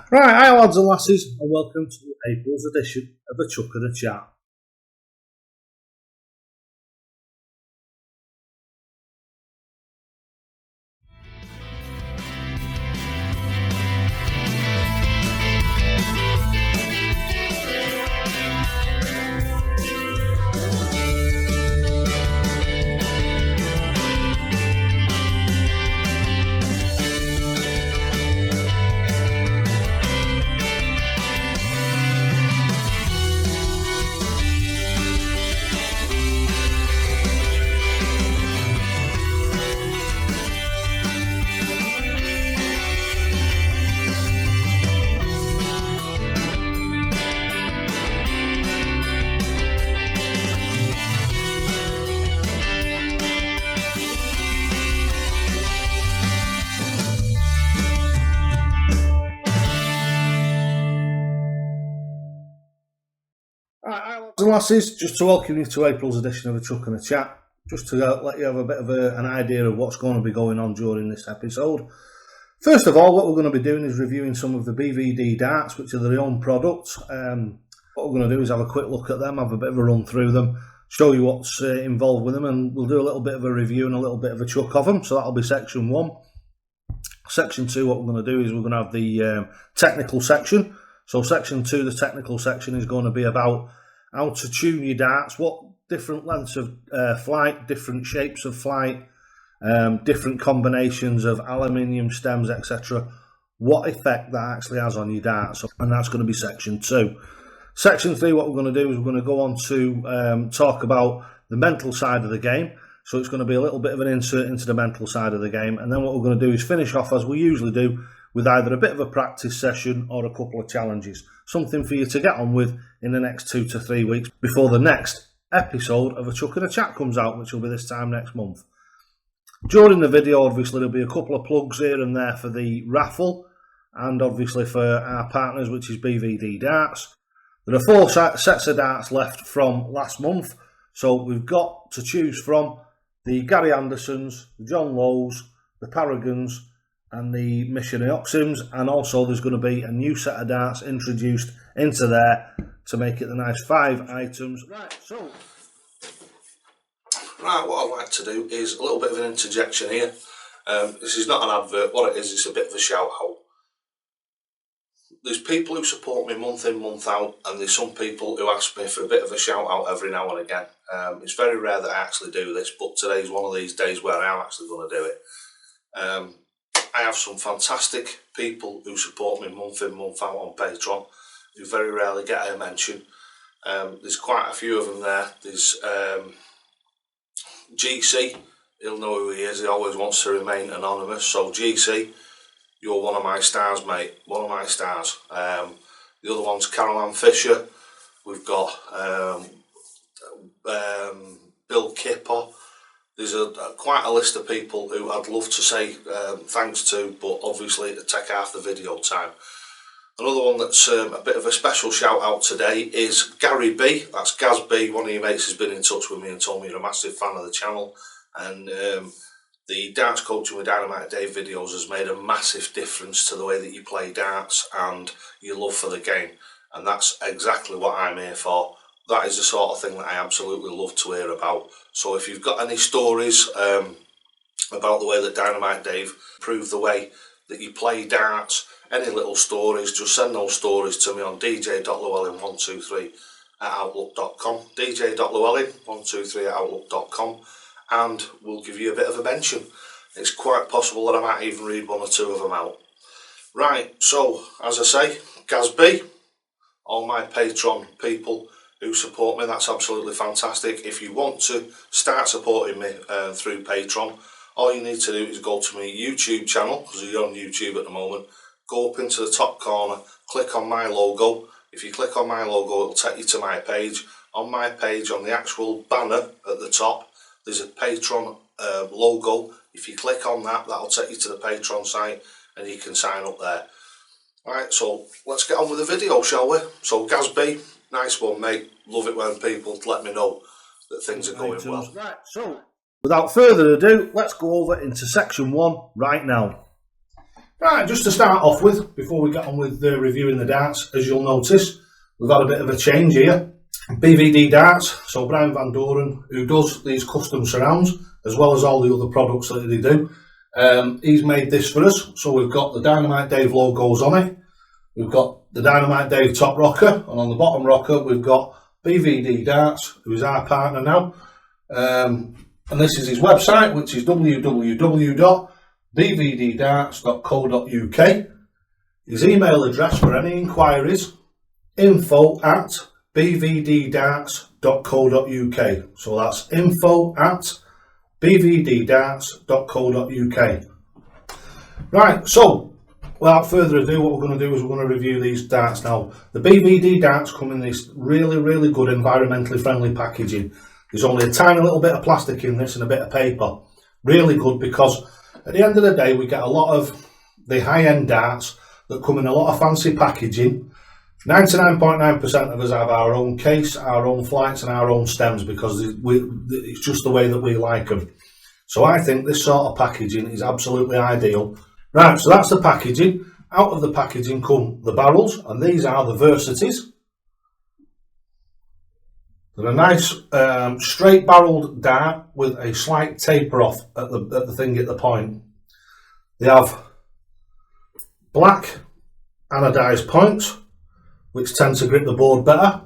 Right, hi lads and lasses, and welcome to April's edition of A Chuck and a Chat. Hi lads and lasses, just to welcome you to April's edition of A Chuck and a Chat, just to let you have a bit of an idea of what's going to be going on during this episode. First of all, what we're going to be doing is reviewing some of the BVD darts, which are their own products. What we're going to do is have a quick look at them, have a bit of a run through them, show you what's involved with them, and we'll do a little bit of a review and a little bit of a chuck of them. So that'll be section 1. Section 2, what we're going to do is we're going to have the technical section. So section 2, the technical section, is going to be about how to tune your darts, what different lengths of flight, different shapes of flight, different combinations of aluminium stems, etc. What effect that actually has on your darts, and that's going to be section 2. Section 3, what we're going to do is we're going to go on to talk about the mental side of the game. So it's going to be a little bit of an insert into the mental side of the game, and then what we're going to do is finish off, as we usually do, with either a bit of a practice session or a couple of challenges. Something for you to get on with in the next 2 to 3 weeks before the next episode of A Chuck and a Chat comes out, which will be this time next month. During the video, obviously, there'll be a couple of plugs here and there for the raffle, and obviously for our partners, which is BVD Darts. There are 4 sets of darts left from last month, so we've got to choose from the Gary Andersons, the John Lowe's, the Paragons, and the Missionary Oxims, and also there's going to be a new set of darts introduced into there to make it the nice 5 items. Right, what I'd like to do is a little bit of an interjection here. This is not an advert. What it is, it's a bit of a shout out. There's people who support me month in, month out, and there's some people who ask me for a bit of a shout out every now and again. It's very rare that I actually do this, but today's one of these days where I am actually going to do it. I have some fantastic people who support me month in, month out on Patreon, who very rarely get a mention. There's quite a few of them there. There's GC, he'll know who he is, he always wants to remain anonymous. So GC, you're one of my stars, mate, one of my stars. The other one's Caroline Fisher. We've got Bill Kipper. There's quite a list of people who I'd love to say thanks to, but obviously it'd take half the video time. Another one that's a bit of a special shout out today is Gary B. That's Gaz B. One of your mates has been in touch with me and told me you're a massive fan of the channel. And the Darts Coaching with Dynamite Dave videos has made a massive difference to the way that you play darts and your love for the game. And that's exactly what I'm here for. That is the sort of thing that I absolutely love to hear about. So if you've got any stories about the way that Dynamite Dave proved the way that you play darts, any little stories, just send those stories to me on dj.llewellyn123@outlook.com, dj.llewellyn123@outlook.com, and we'll give you a bit of a mention. It's quite possible that I might even read 1 or 2 of them out. Right, so as I say, Gaz B, all my Patreon people who support me, that's absolutely fantastic. If you want to start supporting me through Patreon, all you need to do is go to my YouTube channel, because you're on YouTube at the moment. Go up into the top corner, click on my logo. If you click on my logo, it'll take you to my page. On my page, on the actual banner at the top, there's a Patreon logo. If you click on that, that'll take you to the Patreon site and you can sign up there. Alright, so let's get on with the video, shall we? So Gaz B, nice one, mate. Love it when people let me know that things are going well. Right, so without further ado, let's go over into section 1 right now. Right, just to start off with, before we get on with reviewing the darts, as you'll notice, we've had a bit of a change here. BVD darts, so Brian Van Doren, who does these custom surrounds, as well as all the other products that they do, he's made this for us. So we've got the Dynamite Dave logos on it, we've got the Dynamite Dave top rocker, and on the bottom rocker we've got BVD Darts, who is our partner now. And this is his website, which is www.bvddarts.co.uk. His email address for any inquiries, info@bvddarts.co.uk. So that's info@bvddarts.co.uk. Right, so without further ado, what we're going to do is we're going to review these darts now. The BVD darts come in this really good environmentally friendly packaging. There's only a tiny little bit of plastic in this and a bit of paper. Really good, because at the end of the day we get a lot of the high-end darts that come in a lot of fancy packaging. 99.9% of us have our own case, our own flights and our own stems, because it's just the way that we like them. So I think this sort of packaging is absolutely ideal. Right, so that's the packaging. Out of the packaging come the barrels, and these are the Versities. They're a nice straight barreled dart with a slight taper off at the thing at the point. They have black anodised points, which tend to grip the board better.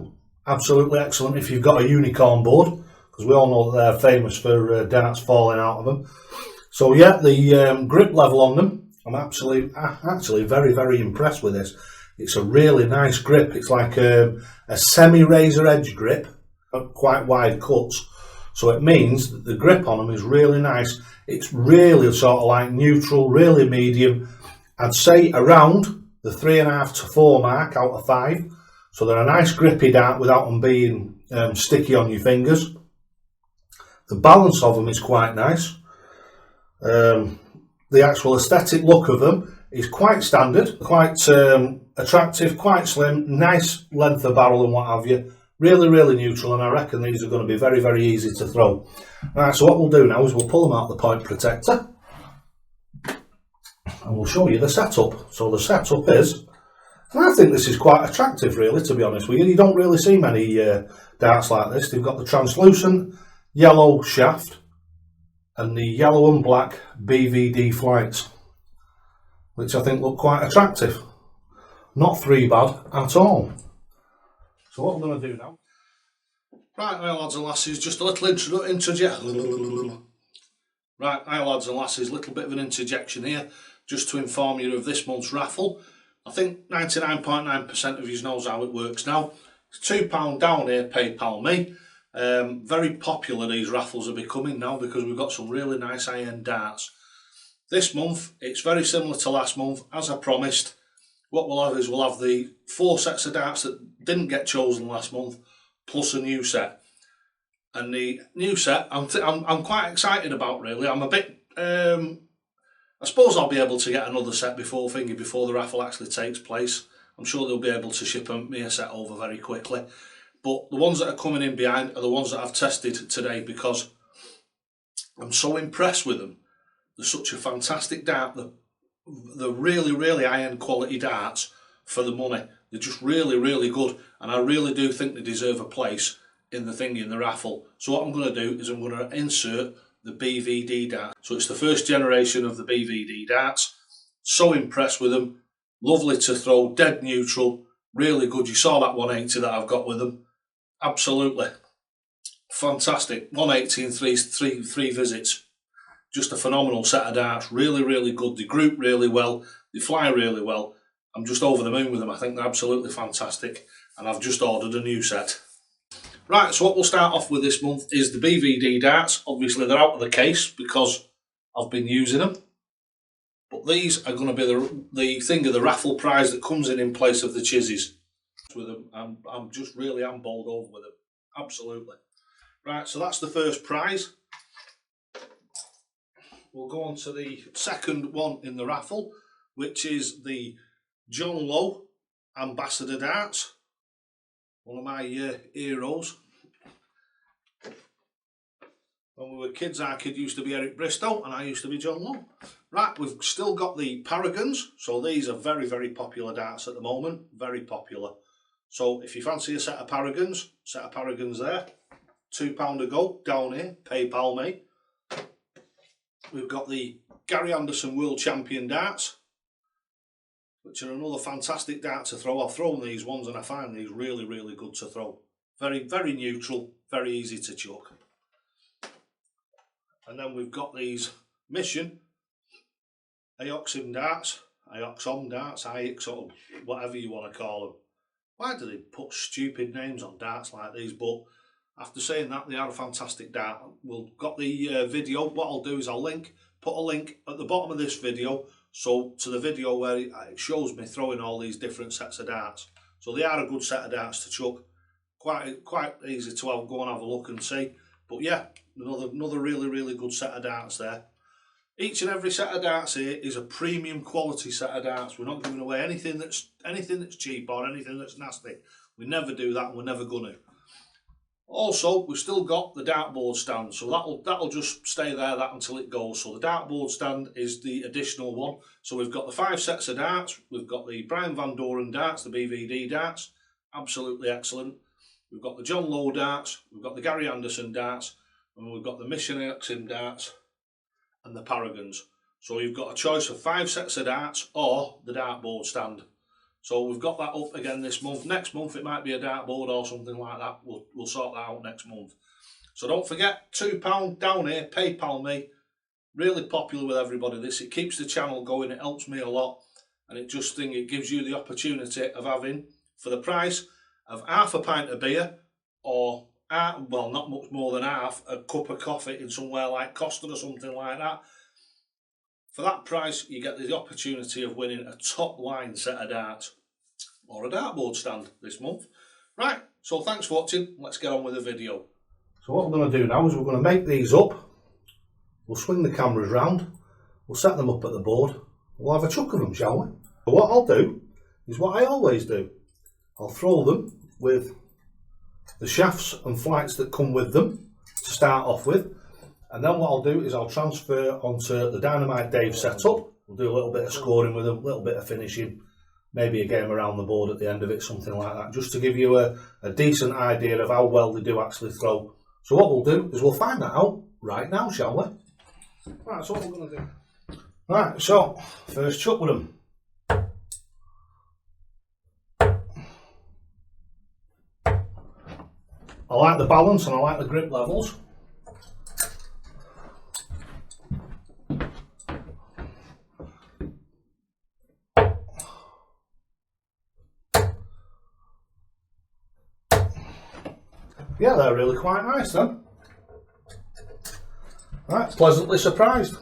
Absolutely excellent if you've got a unicorn board, because we all know that they're famous for darts falling out of them. So yeah, the grip level on them, I'm actually very impressed with this. It's a really nice grip. It's like a semi-razor edge grip, quite wide cuts. So it means that the grip on them is really nice. It's really sort of like neutral, really medium. I'd say around the 3.5 to 4 mark out of 5. So they're a nice grippy dart without them being sticky on your fingers. The balance of them is quite nice. The actual aesthetic look of them is quite standard, quite attractive, quite slim, nice length of barrel and what have you. Really neutral, and I reckon these are going to be very easy to throw. Right, so what we'll do now is we'll pull them out of the point protector and we'll show you the setup. So the setup is, and I think this is quite attractive really, to be honest with you. You don't really see many darts like this. They've got the translucent yellow shaft and the yellow and black BVD flights, which I think look quite attractive. Not 3 bad at all. So what we're going to do now, right, hi lads and lasses, just a little interjection. Right, hi lads and lasses, little bit of an interjection here, just to inform you of this month's raffle. I think 99.9% of you knows how it works now. It's £2 down here, PayPal me. Very popular these raffles are becoming now, because we've got some really nice high-end darts. This month, it's very similar to last month, as I promised. What we'll have is we'll have the 4 sets of darts that didn't get chosen last month, plus a new set. And the new set, I'm quite excited about really. I'm a bit, I suppose I'll be able to get another set before the raffle actually takes place. I'm sure they'll be able to ship me a set over very quickly. But the ones that are coming in behind are the ones that I've tested today, because I'm so impressed with them. They're such a fantastic dart. They're really high-end quality darts for the money. They're just really good, and I really do think they deserve a place in the raffle. So what I'm going to do is I'm going to insert the BVD dart. So it's the first generation of the BVD darts. So impressed with them. Lovely to throw, dead neutral, really good. You saw that 180 that I've got with them. Absolutely fantastic. 180 in three visits. Just a phenomenal set of darts. Really good. They group really well. They fly really well. I'm just over the moon with them. I think they're absolutely fantastic. And I've just ordered a new set. Right, so what we'll start off with this month is the BVD darts. Obviously they're out of the case because I've been using them. But these are going to be the thing of the raffle prize that comes in place of the chizzies. With them, I'm just really bowled over with them. Absolutely. Right, so that's the first prize. We'll go on to the second one in the raffle, which is the John Lowe Ambassador Darts. One of my heroes. When we were kids, our kid used to be Eric Bristow and I used to be John Lowe. Right, we've still got the Paragons. So these are very, very popular darts at the moment. Very popular. So if you fancy a set of Paragons there. £2 a go down here, PayPal me. We've got the Gary Anderson World Champion darts, which are another fantastic dart to throw. I've thrown these ones and I find these really, really good to throw. Very, very neutral, very easy to chuck. And then we've got these Mission Aoxim darts, Aoxom darts, Aoxom, whatever you want to call them. Why do they put stupid names on darts like these? But after saying that, they are a fantastic dart. We've got the video. What I'll do is I'll put a link at the bottom of this video, so to the video where it shows me throwing all these different sets of darts. So they are a good set of darts to chuck. Quite easy to go and have a look and see. But yeah, another really, really good set of darts there. Each and every set of darts here is a premium quality set of darts. We're not giving away anything that's cheap or anything that's nasty. We never do that, and we're never gonna. Also, we've still got the dartboard stand, so that'll just stay there until it goes. So the dartboard stand is the additional one. So we've got the 5 sets of darts. We've got the Brian Van Doren darts, the BVD darts, absolutely excellent. We've got the John Lowe darts. We've got the Gary Anderson darts, and we've got the Mission Aoxim darts and the Paragons. So you've got a choice of 5 sets of darts or the dartboard stand. So we've got that up again this month. Next month it might be a dartboard or something like that. We'll sort that out next month. So don't forget, £2 down here, PayPal me. Really popular with everybody this. It keeps the channel going, it helps me a lot, and it gives you the opportunity of having, for the price of half a pint of beer, or well, not much more than half, a cup of coffee in somewhere like Costa or something like that. For that price, you get the opportunity of winning a top line set of darts or a dartboard stand this month. Right, so thanks for watching. Let's get on with the video. So what we're going to do now is we're going to make these up. We'll swing the cameras round. We'll set them up at the board. We'll have a chuck of them, shall we? So what I'll do is what I always do. I'll throw them with the shafts and flights that come with them to start off with. And then what I'll do is I'll transfer onto the Dynamite Dave setup. We'll do a little bit of scoring with them, a little bit of finishing, maybe a game around the board at the end of it, something like that, just to give you a decent idea of how well they do actually throw. So what we'll do is we'll find that out right now, shall we? Right, so what we're going to do. Right, so first chuck with them. I like the balance and I like the grip levels. Yeah, they're really quite nice then. Right, pleasantly surprised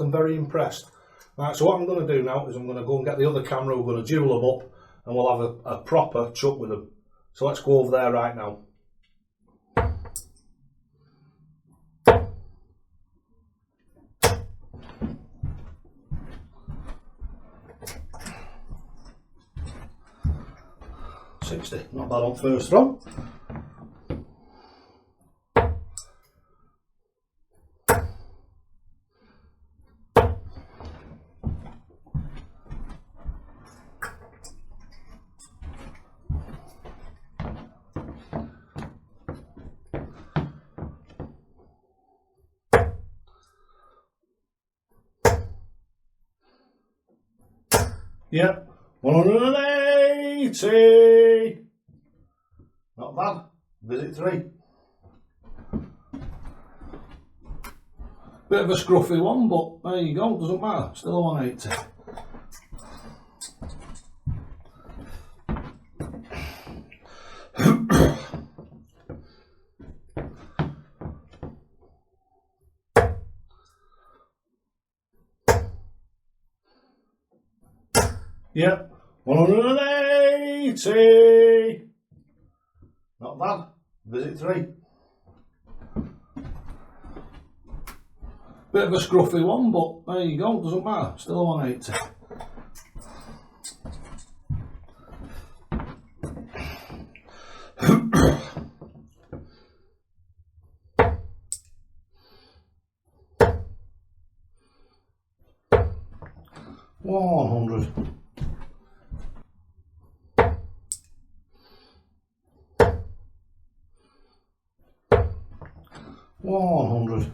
and very impressed. Right, so what I'm going to do now is I'm going to go and get the other camera, we're going to jewel them up and we'll have a proper chuck with them. So let's go over there right now. .60, not bad on first throw. Yep, 180. Not bad. Visit 3. Bit of a scruffy one, but there you go, doesn't matter. Still a 180. Yep, 180. Not bad. Visit 3. Bit of a scruffy one, but there you go, doesn't matter. Still a 180. 100.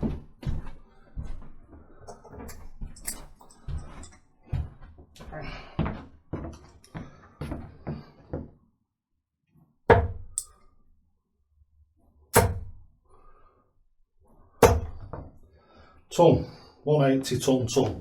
Ton, 180 ton. Ton.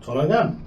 Ton again.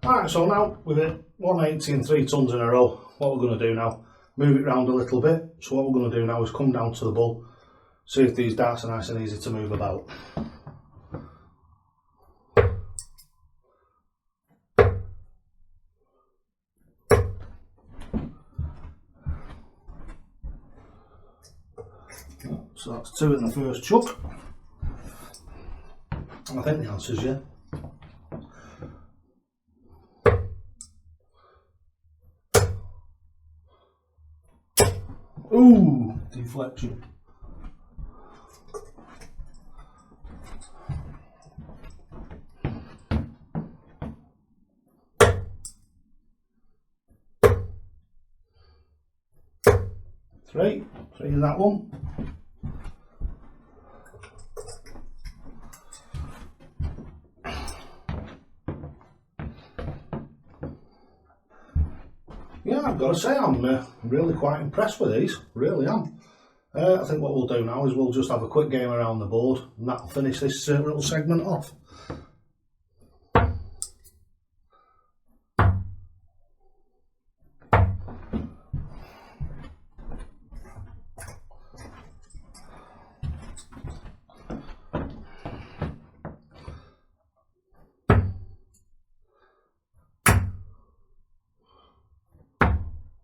Right, so now with it 180 and 3 tons in a row, what we're going to do now, move it round a little bit. So what we're going to do now is come down to the bull, see if these darts are nice and easy to move about. So that's 2 in the first chuck. I think the answer's yeah. Ooh, deflection. Three in that one. Yeah, I've got to say I'm really quite impressed with these, really am. I think what we'll do now is we'll just have a quick game around the board and that'll finish this little segment off.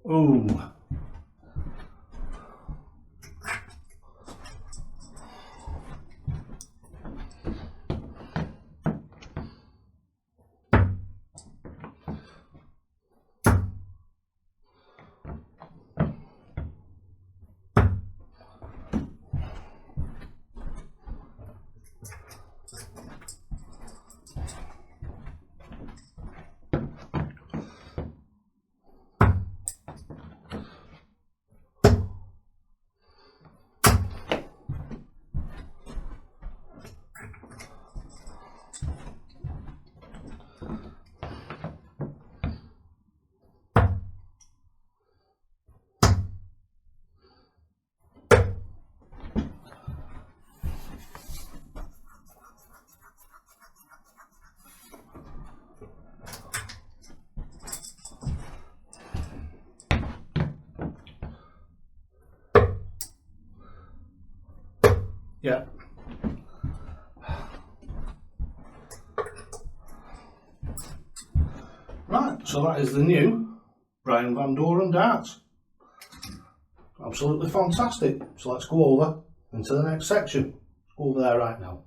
Ooh. Yeah. Right, so that is the new Brian Van Doren darts. Absolutely fantastic. So let's go over into the next section. Let's go over there right now.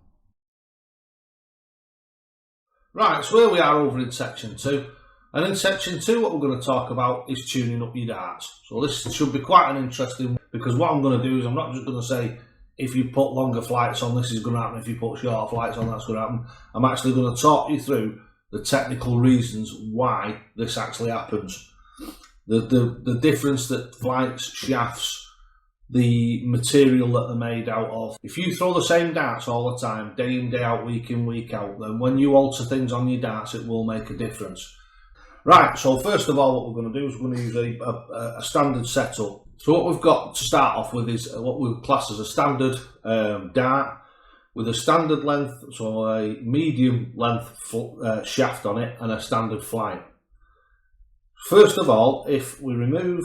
Right, so here we are over in section 2. And in section 2 what we're going to talk about is tuning up your darts. So this should be quite an interesting, because what I'm going to do is I'm not just going to say if you put longer flights on this is going to happen, if you put shorter flights on that's going to happen. I'm actually going to talk you through the technical reasons why this actually happens. The difference that flights, shafts, the material that they're made out of. If you throw the same darts all the time, day in, day out, week in, week out, then when you alter things on your darts, it will make a difference. Right, so first of all, what we're going to do is we're going to use a standard setup. So what we've got to start off with is what we class as a standard dart with a standard length, so a medium length shaft on it and a standard flight. First of all, if we remove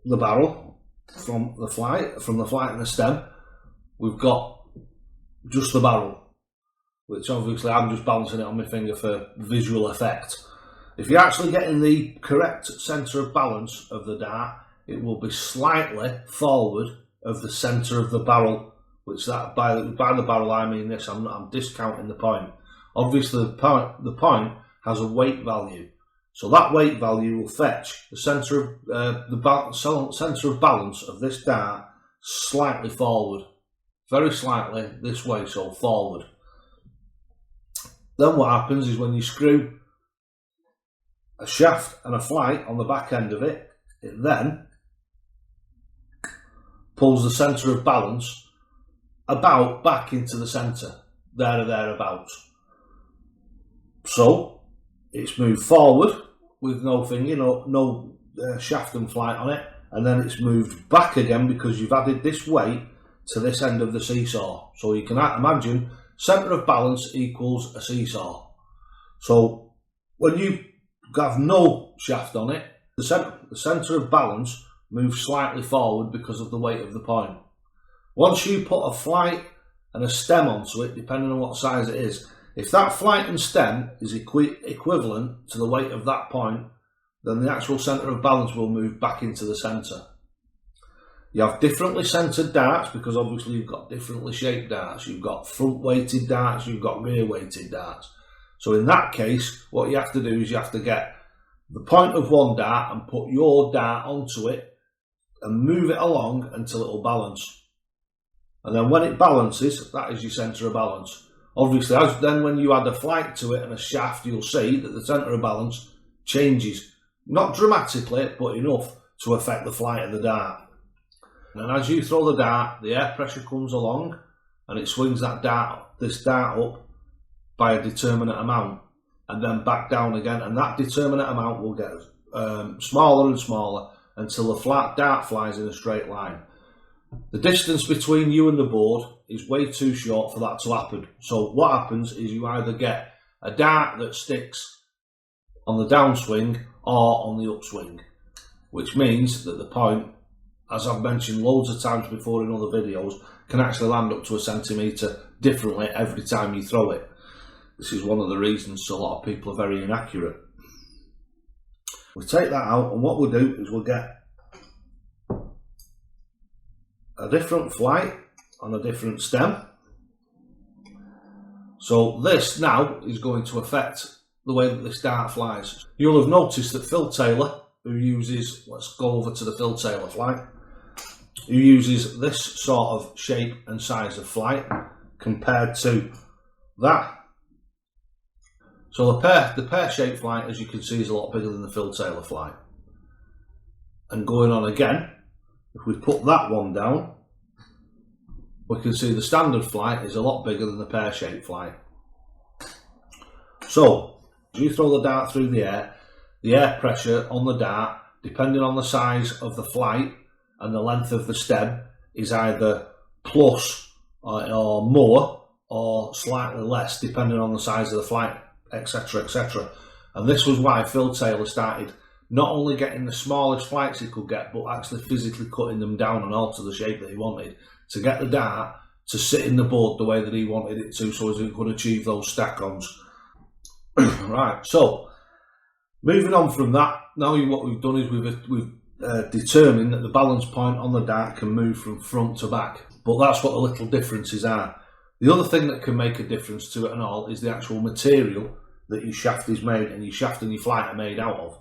the barrel from the flight and the stem, we've got just the barrel, which obviously I'm just balancing it on my finger for visual effect. If you're actually getting the correct centre of balance of the dart, it will be slightly forward of the centre of the barrel, which that by the barrel I mean this. I'm discounting the point. Obviously the point has a weight value, so that weight value will fetch the centre of centre of balance of this dart slightly forward, very slightly this way, so forward. Then what happens is when you screw a shaft and a flight on the back end of it, it then pulls the centre of balance about back into the centre, there or thereabouts. So it's moved forward with no thing, no shaft and flight on it, and then it's moved back again because you've added this weight to this end of the seesaw. So you can imagine centre of balance equals a seesaw. So when you have no shaft on it, the centre of balance moves slightly forward because of the weight of the point. Once you put a flight and a stem onto it, depending on what size it is, if that flight and stem is equivalent to the weight of that point, then the actual centre of balance will move back into the centre. You have differently centred darts because obviously you've got differently shaped darts. You've got front weighted darts, you've got rear weighted darts. So in that case, what you have to do is you have to get the point of one dart and put your dart onto it and move it along until it will balance. And then when it balances, that is your centre of balance. Obviously, then when you add a flight to it and a shaft, you'll see that the centre of balance changes. Not dramatically, but enough to affect the flight of the dart. And as you throw the dart, the air pressure comes along and it swings this dart up by a determinate amount and then back down again. And that determinate amount will get smaller and smaller until the dart flies in a straight line. The distance between you and the board is way too short for that to happen. So what happens is you either get a dart that sticks on the downswing or on the upswing, which means that the point, as I've mentioned loads of times before in other videos, can actually land up to a centimetre differently every time you throw it. This is one of the reasons a lot of people are very inaccurate. We take that out, and what we'll do is we'll get a different flight on a different stem. So this now is going to affect the way that this dart flies. You'll have noticed that Phil Taylor, who uses, let's go over to the Phil Taylor flight, who uses this sort of shape and size of flight compared to that. So the pear-shaped flight, as you can see, is a lot bigger than the Phil Taylor flight. And going on again, if we put that one down, we can see the standard flight is a lot bigger than the pear-shaped flight. So, as you throw the dart through the air pressure on the dart, depending on the size of the flight and the length of the stem, is either plus or more or slightly less, depending on the size of the flight, etc, etc. And this was why Phil Taylor started not only getting the smallest flights he could get, but actually physically cutting them down and alter the shape that he wanted to get the dart to sit in the board the way that he wanted it to, so as he could achieve those stack-ons. Right, so moving on from that, now what we've done is we've determined that the balance point on the dart can move from front to back, but that's what the little differences are. The other thing that can make a difference to it and all is the actual material that your shaft is made, and your shaft and your flight are made out of.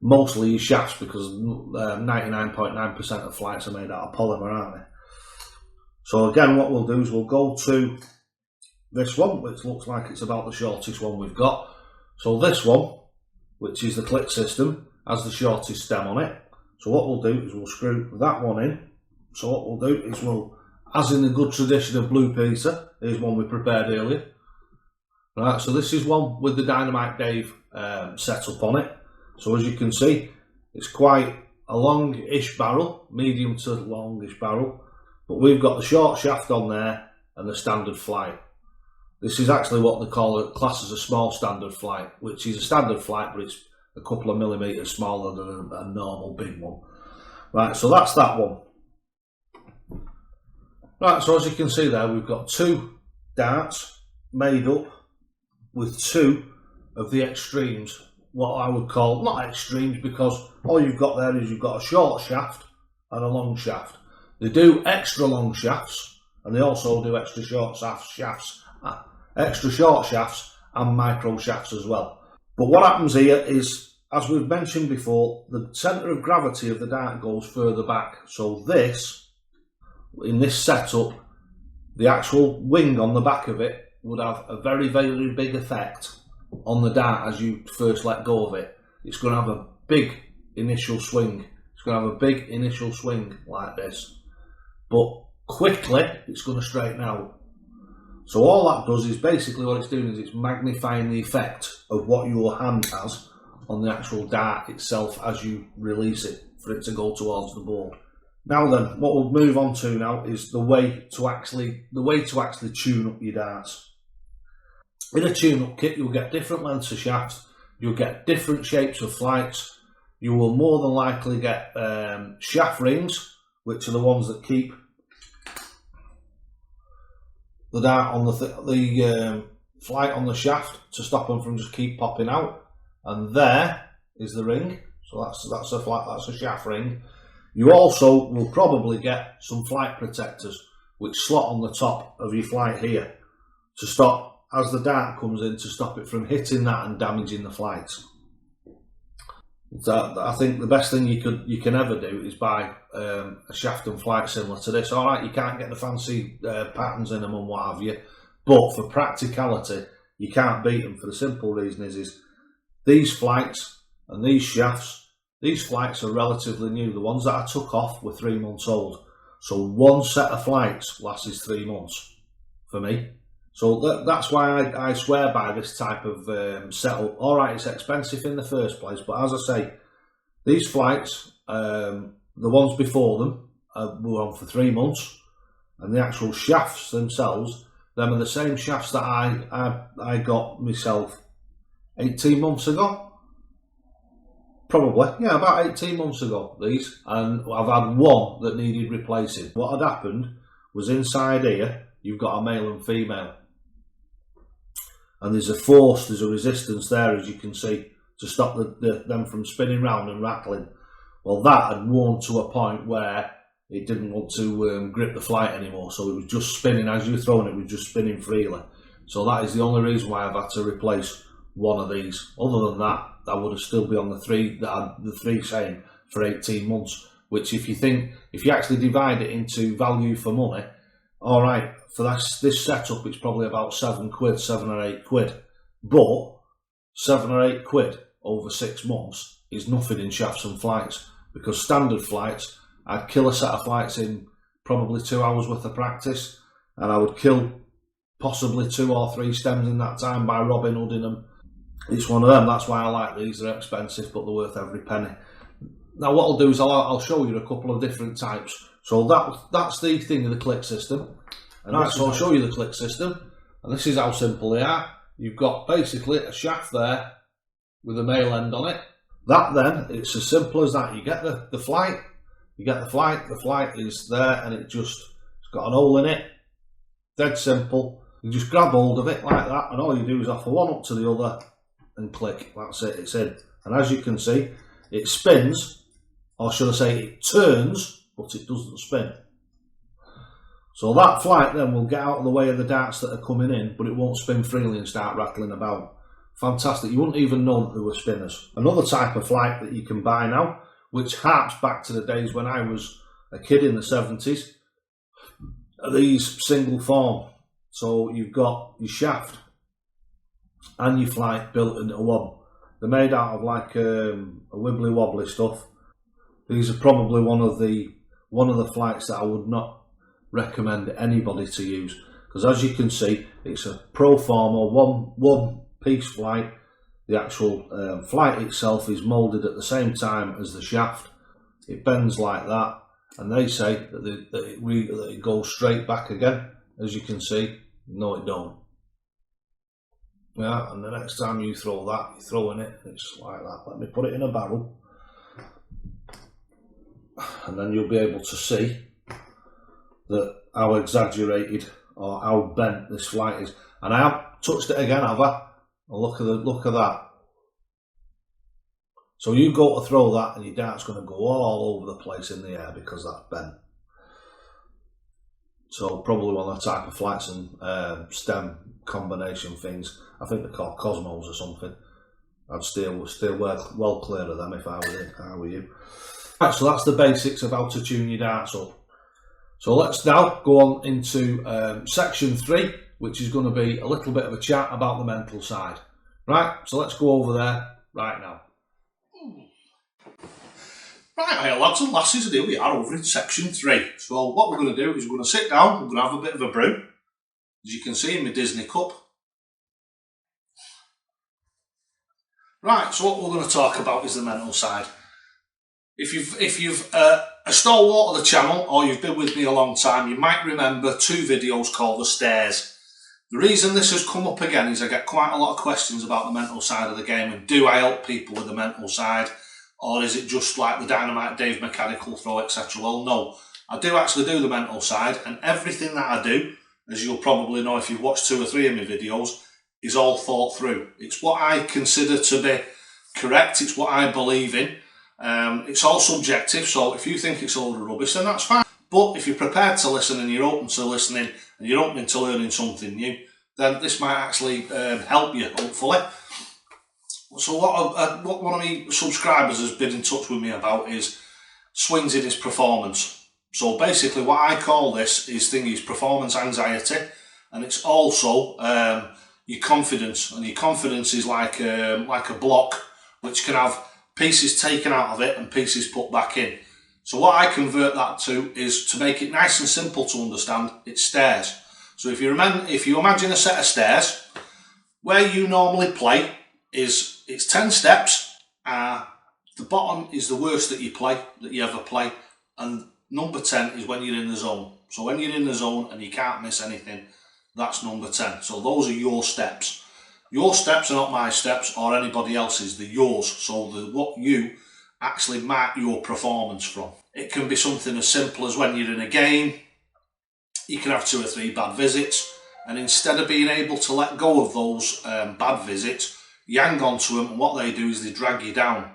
Mostly your shafts, because 99.9% of flights are made out of polymer, aren't they? So again, what we'll do is we'll go to this one, which looks like it's about the shortest one we've got. So this one, which is the click system, has the shortest stem on it. So what we'll do is we'll screw that one in. So what we'll do is we'll, as in the good tradition of Blue Pizza, here's one we prepared earlier. Right, so this is one with the Dynamite Dave setup on it. So as you can see, it's quite a long-ish barrel, medium to longish barrel, but we've got the short shaft on there and the standard flight. This is actually what they class as a small standard flight, which is a standard flight, but it's a couple of millimetres smaller than a normal big one. Right, so that's that one. Right, so as you can see there, we've got 2 darts made up with 2 of the extremes, what I would call, not extremes, because all you've got there is you've got a short shaft and a long shaft. They do extra long shafts, and they also do extra short shafts and micro shafts as well. But what happens here is, as we've mentioned before, the centre of gravity of the dart goes further back. So this, in this setup, the actual wing on the back of it would have a very, very big effect on the dart as you first let go of it. It's going to have a big initial swing. It's going to have a big initial swing like this. But quickly, it's going to straighten out. So all that does is basically what it's doing is it's magnifying the effect of what your hand has on the actual dart itself as you release it for it to go towards the board. Now then, what we'll move on to now is the way to actually tune up your darts. In a tune-up kit, you'll get different lengths of shafts, you'll get different shapes of flights, you will more than likely get shaft rings, which are the ones that keep the dart on the flight on the shaft to stop them from just keep popping out. And there is the ring, so that's a shaft ring. You also will probably get some flight protectors which slot on the top of your flight here to stop, as the dart comes in, to stop it from hitting that and damaging the flights. So I think the best thing you can ever do is buy a shaft and flight similar to this. Alright, you can't get the fancy patterns in them and what have you, but for practicality you can't beat them, for the simple reason is these flights and these shafts, these flights are relatively new. The ones that I took off were 3 months old, so one set of flights lasts 3 months for me. So that's why I swear by this type of setup. Alright, it's expensive in the first place, but as I say, these flights, the ones before them, were on for 3 months, and the actual shafts themselves, them are the same shafts that I got myself 18 months ago. Probably, yeah, about 18 months ago, these, and I've had one that needed replacing. What had happened was inside here, you've got a male and female. And there's a force, there's a resistance there, as you can see, to stop them from spinning round and rattling. Well, that had worn to a point where it didn't want to grip the flight anymore, so it was just spinning, as you were throwing it, was just spinning freely. So that is the only reason why I've had to replace one of these. Other than that, I would have still been on the three same for 18 months, which if you actually divide it into value for money, all right, for this setup, it's probably about 7 quid, 7 or 8 quid. But 7 or 8 quid over 6 months is nothing in shafts and flights, because standard flights, I'd kill a set of flights in probably 2 hours worth of practice, and I would kill possibly 2 or 3 stems in that time by Robin Hooding them. It's one of them. That's why I like these. They're expensive, but they're worth every penny. Now what I'll do is I'll show you a couple of different types. So that's the thing of the click system. And right, so I'll show you the click system. And this is how simple they are. You've got basically a shaft there with a male end on it. That then, it's as simple as that. You get the flight, the flight is there, and it's got an hole in it. Dead simple. You just grab hold of it like that, and all you do is offer one up to the other and click. That's it, it's in. And as you can see, it spins, or should I say it turns, but it doesn't spin. So that flight then will get out of the way of the darts that are coming in, but it won't spin freely and start rattling about. Fantastic. You wouldn't even know that there were spinners. Another type of flight that you can buy now, which harks back to the days when I was a kid in the 70s, are these single form. So you've got your shaft and your flight built into one. They're made out of like a wibbly wobbly stuff. These are probably one of the flights that I would not recommend anybody to use, because as you can see, it's a pro forma one piece flight. The actual flight itself is moulded at the same time as the shaft. It bends like that, and they say that it goes straight back again. As you can see, no it don't. Yeah, and the next time you throw that, you're throwing it, it's like that. Let me put it in a barrel. and then you'll be able to see that how exaggerated or how bent this flight is. And I have touched it again, have I? And look at that. So you go to throw that and your dart's going to go all over the place in the air because that's bent. So probably one of the type of flights and stem combination things. I think they're called Cosmos or something. I'd steer well clear of them if I were you. Right, so that's the basics of how to tune your darts up. So let's now go on into section 3, which is going to be a little bit of a chat about the mental side. Right, so let's go over there right now. Right, hiya lads and lasses, and here we are over in section 3. So what we're going to do is we're going to sit down, we're going to have a bit of a brew. As you can see in my Disney cup. Right, so what we're going to talk about is the mental side. If you've a stalwart of the channel, or you've been with me a long time, you might remember 2 videos called The Stairs. The reason this has come up again is I get quite a lot of questions about the mental side of the game, and do I help people with the mental side, or is it just like the Dynamite, Dave mechanical throw, etc. Well, no, I do actually do the mental side, and everything that I do, as you'll probably know if you've watched 2 or 3 of my videos, is all thought through. It's what I consider to be correct, it's what I believe in. It's all subjective, so if you think it's a load of rubbish, then that's fine. But if you're prepared to listen and you're open to listening and you're open to learning something new, then this might actually help you, hopefully. So what one of my subscribers has been in touch with me about is swings in his performance. So basically what I call this is performance anxiety, and it's also your confidence. And your confidence is like a block which can have pieces taken out of it and pieces put back in. So what I convert that to is, to make it nice and simple to understand, it's stairs. So if you imagine a set of stairs, where you normally play it's 10 steps. The bottom is the worst that you ever play, and number 10 is when you're in the zone. So when you're in the zone and you can't miss anything, that's number 10. So those are your steps. Your steps are not my steps or anybody else's, they're yours. So what you actually mark your performance from. It can be something as simple as when you're in a game, you can have 2 or 3 bad visits, and instead of being able to let go of those bad visits, you hang on to them, and what they do is they drag you down.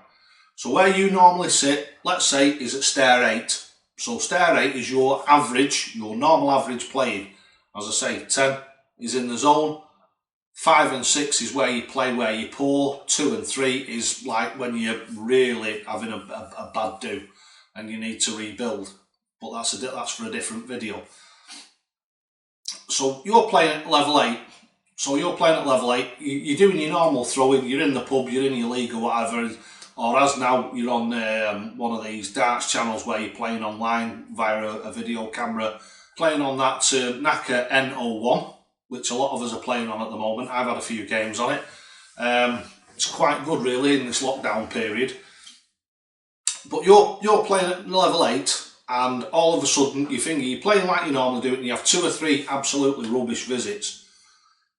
So where you normally sit, let's say, is at stair 8. So stair 8 is your average, your normal average playing. As I say, 10 is in the zone. 5 and 6 is where you play where you're poor. 2 and 3 is like when you're really having a bad do and you need to rebuild. But that's for a different video. So you're playing at level 8. You're doing your normal throwing. You're in the pub, you're in your league or whatever. Or as now, you're on one of these darts channels where you're playing online via a video camera. Playing on that NACA N01. Which a lot of us are playing on at the moment. I've had a few games on it. It's quite good really in this lockdown period. But you're playing at level 8, and all of a sudden you're playing like you normally do, and you have 2 or 3 absolutely rubbish visits.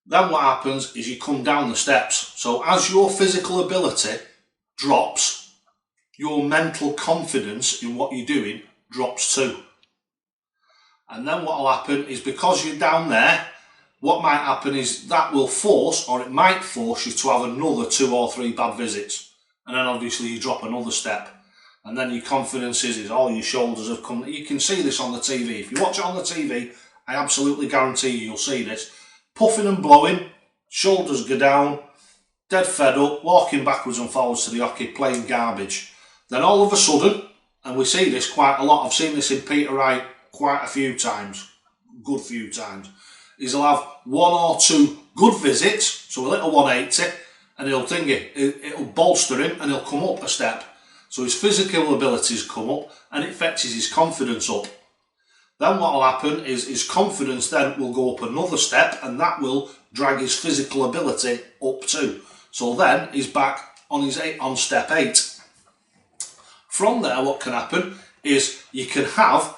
Then what happens is you come down the steps. So as your physical ability drops, your mental confidence in what you're doing drops too. And then what will happen is, because you're down there, what might happen is that will force, or it might force you to have another 2 or 3 bad visits. And then obviously you drop another step. And then your confidence is all your shoulders have come. You can see this on the TV. If you watch it on the TV, I absolutely guarantee you'll see this. Puffing and blowing, shoulders go down, dead fed up, walking backwards and forwards to the hockey, playing garbage. Then all of a sudden, and we see this quite a lot, I've seen this in Peter Wright quite a few times, good few times, is he'll have 1 or 2 good visits, so a little 180, and it'll bolster him and he'll come up a step. So his physical abilities come up and it fetches his confidence up. Then what will happen is his confidence then will go up another step, and that will drag his physical ability up too. So then he's back on step 8. From there, what can happen is you can have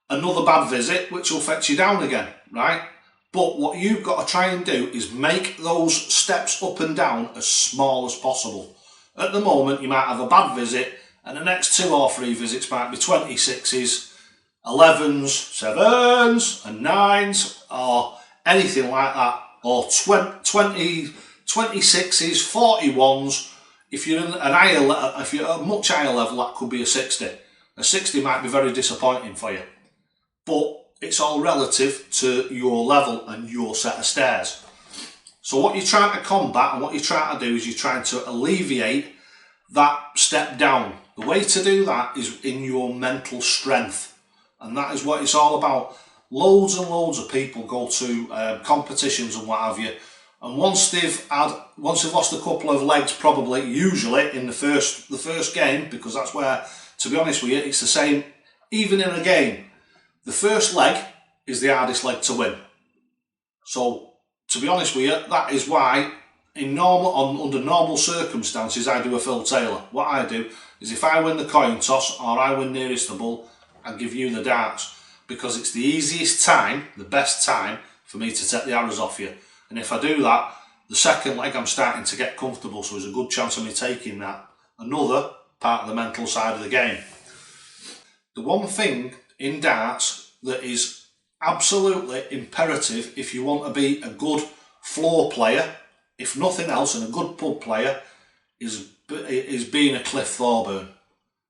another bad visit which will fetch you down again, right? But what you've got to try and do is make those steps up and down as small as possible. At the moment, you might have a bad visit and the next 2 or 3 visits might be 26s, 11s, 7s and 9s, or anything like that, or 26s, 41s. If you're if you're at a much higher level, that could be a 60. A 60 might be very disappointing for you, but it's all relative to your level and your set of stairs. So what you're trying to combat and what you're trying to do is you're trying to alleviate that step down. The way to do that is in your mental strength, and that is what it's all about. Loads and loads of people go to competitions and what have you, and once they've lost a couple of legs, probably usually in the first game, because that's where, to be honest with you, it's the same even in a game. The first leg is the hardest leg to win. So to be honest with you, that is why under normal circumstances I do a Phil Taylor. What I do is if I win the coin toss or I win nearest the bull, I give you the darts, because it's the easiest time, the best time for me to take the arrows off you. And if I do that, the second leg I'm starting to get comfortable, so there's a good chance of me taking that. Another part of the mental side of the game. The one thing in darts that is absolutely imperative if you want to be a good floor player, if nothing else, and a good pub player, is being a Cliff Thorburn,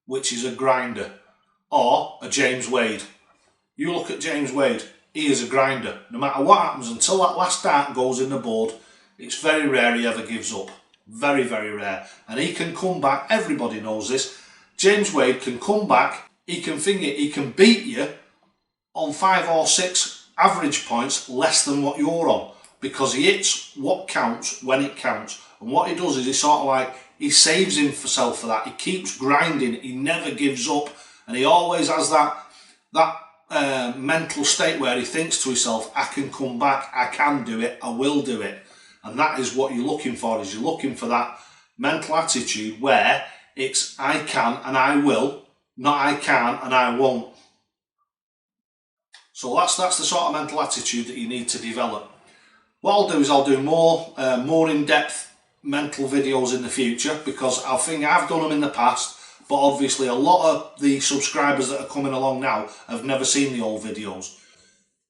which is a grinder, or a James Wade. You look at James Wade, he is a grinder. No matter what happens, until that last dart goes in the board, it's very rare he ever gives up. Very, very rare. And he can come back, everybody knows this. James Wade can come back, he can beat you on 5 or 6 average points less than what you're on, because he hits what counts when it counts. And what he does is he saves himself for that. He keeps grinding, he never gives up, and he always has that mental state where he thinks to himself, I can come back, I can do it, I will do it. And that is what you're looking for, is you're looking for that mental attitude where it's I can and I will, not I can and I won't. So that's the sort of mental attitude that you need to develop. What I'll do is I'll do more in-depth mental videos in the future, because I think I've done them in the past, but obviously a lot of the subscribers that are coming along now have never seen the old videos.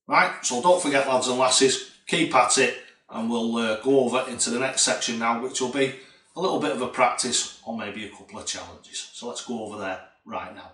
Right, so don't forget, lads and lasses, keep at it, and we'll go over into the next section now, which will be a little bit of a practice or maybe a couple of challenges. So let's go over there right now.